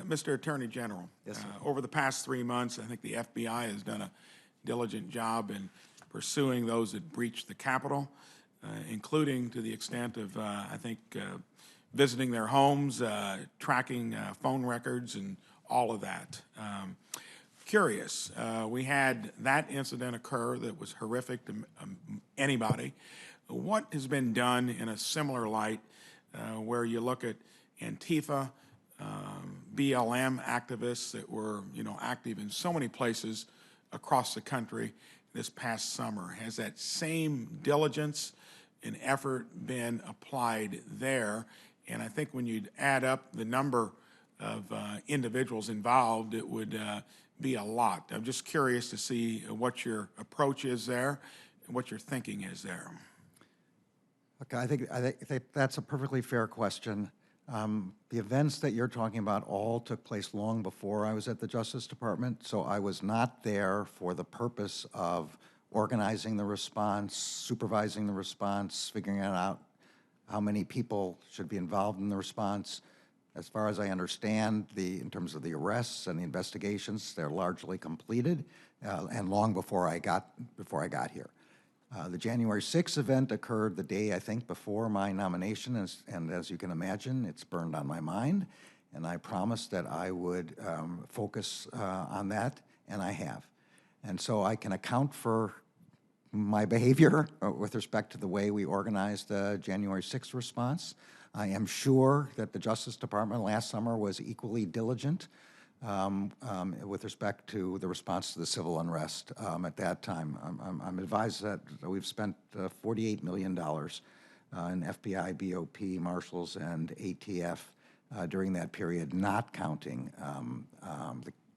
Mr. Attorney General, Yes, sir. over the past 3 months, I think the FBI has done a diligent job in pursuing those that breached the Capitol, including to the extent of, visiting their homes, tracking phone records, and all of that. Curious, we had that incident occur that was horrific to anybody. What has been done in a similar light where you look at Antifa, BLM activists that were, active in so many places across the country this past summer? Has that same diligence and effort been applied there? And I think when you add up the number of individuals involved, it would be a lot. I'm just curious to see what your approach is there and what your thinking is there. Okay, I think that's a perfectly fair question. The events that you're talking about all took place long before I was at the Justice Department, so I was not there for the purpose of organizing the response, supervising the response, figuring out how many people should be involved in the response. As far as I understand, in terms of the arrests and the investigations, they're largely completed, and long before I got here. The January 6th event occurred the day, I think, before my nomination, and as you can imagine, it's burned on my mind, and I promised that I would focus on that, and I have. And so I can account for my behavior with respect to the way we organized the January 6th response. I am sure that the Justice Department last summer was equally diligent with respect to the response to the civil unrest at that time. I'm advised that we've spent $48 million in FBI, BOP, Marshals, and ATF during that period, not counting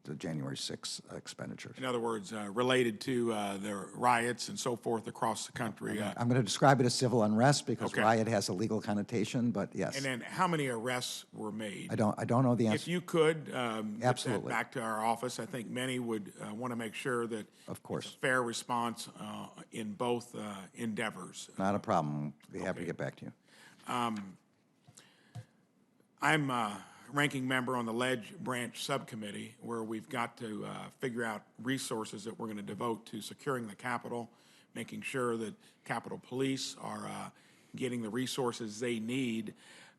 the January 6th expenditures. In other words, related to the riots and so forth across the country. I'm going to describe it as civil unrest because Okay. riot has a legal connotation, but yes. And then how many arrests were made? I don't know the answer. If you could Absolutely. get that back to our office, I think many would want to make sure that Of course. it's a fair response in both endeavors. Not a problem. Be happy to get back to you. I'm ranking member on the Ledge Branch Subcommittee, where we've got to figure out resources that we're going to devote to securing the Capitol, making sure that Capitol Police are getting the resources they need.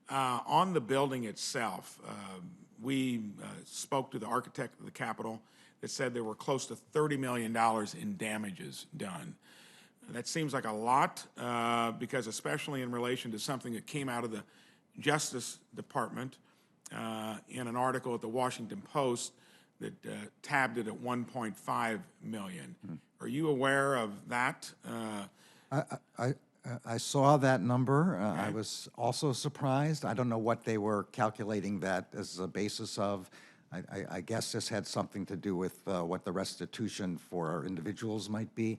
On the building itself, we spoke to the architect of the Capitol that said there were close to $30 million in damages done. That seems like a lot because especially in relation to something that came out of the Justice Department in an article at the Washington Post that tabbed it at $1.5 million. Are you aware of that? I saw that number. I was also surprised. I don't know what they were calculating that as a basis of. I guess this had something to do with what the restitution for our individuals might be.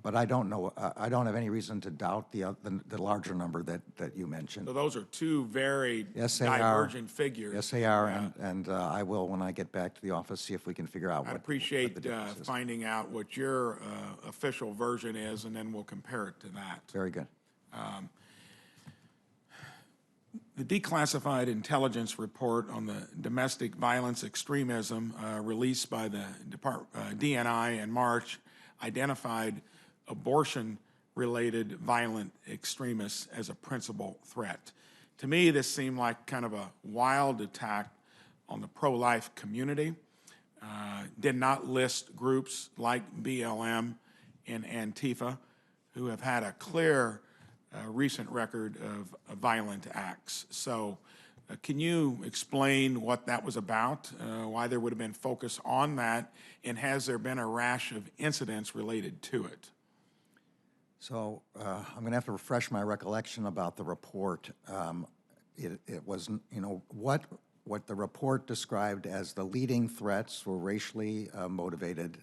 But I don't know. I don't have any reason to doubt the larger number that you mentioned. So those are two very divergent figures. Yes, they are, and I will, when I get back to the office, see if we can figure out I'd what appreciate the difference is. finding out what your official version is, and then we'll compare it to that. Very good. The declassified intelligence report on the domestic violence extremism released by the DNI in March identified abortion-related violent extremists as a principal threat. To me, this seemed like kind of a wild attack on the pro-life community. Did not list groups like BLM and Antifa, who have had a clear recent record of violent acts. So can you explain what that was about, why there would have been focus on that, and has there been a rash of incidents related to it? So I'm going to have to refresh my recollection about the report. It was, what the report described as the leading threats were racially motivated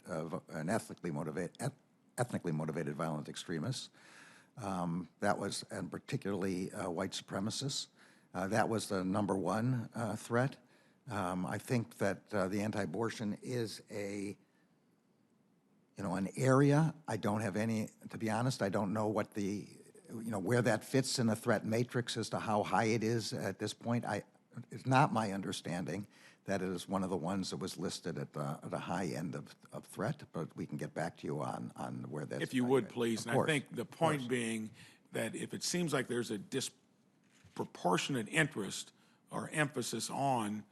and ethnically motivated violent extremists. That was, and particularly white supremacists. That was the number one threat. I think that the anti-abortion is an area. I don't have any, to be honest, I don't know what where that fits in the threat matrix as to how high it is at this point. It's not my understanding that it is one of the ones that was listed at the high end of threat, but we can get back to you on where that's. If you would, evaluated. please. Of And I course. think the point being that if it seems like there's a disproportionate interest or emphasis on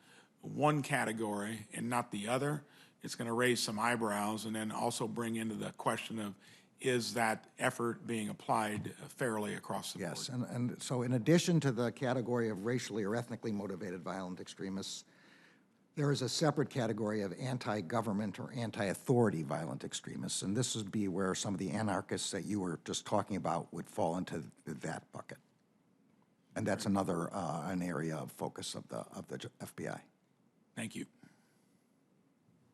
one category and not the other, it's going to raise some eyebrows and then also bring into the question of, is that effort being applied fairly across the board? Yes, and so in addition to the category of racially or ethnically motivated violent extremists, there is a separate category of anti-government or anti-authority violent extremists, and this would be where some of the anarchists that you were just talking about would fall into that bucket. And that's another an area of focus of the FBI. Thank you.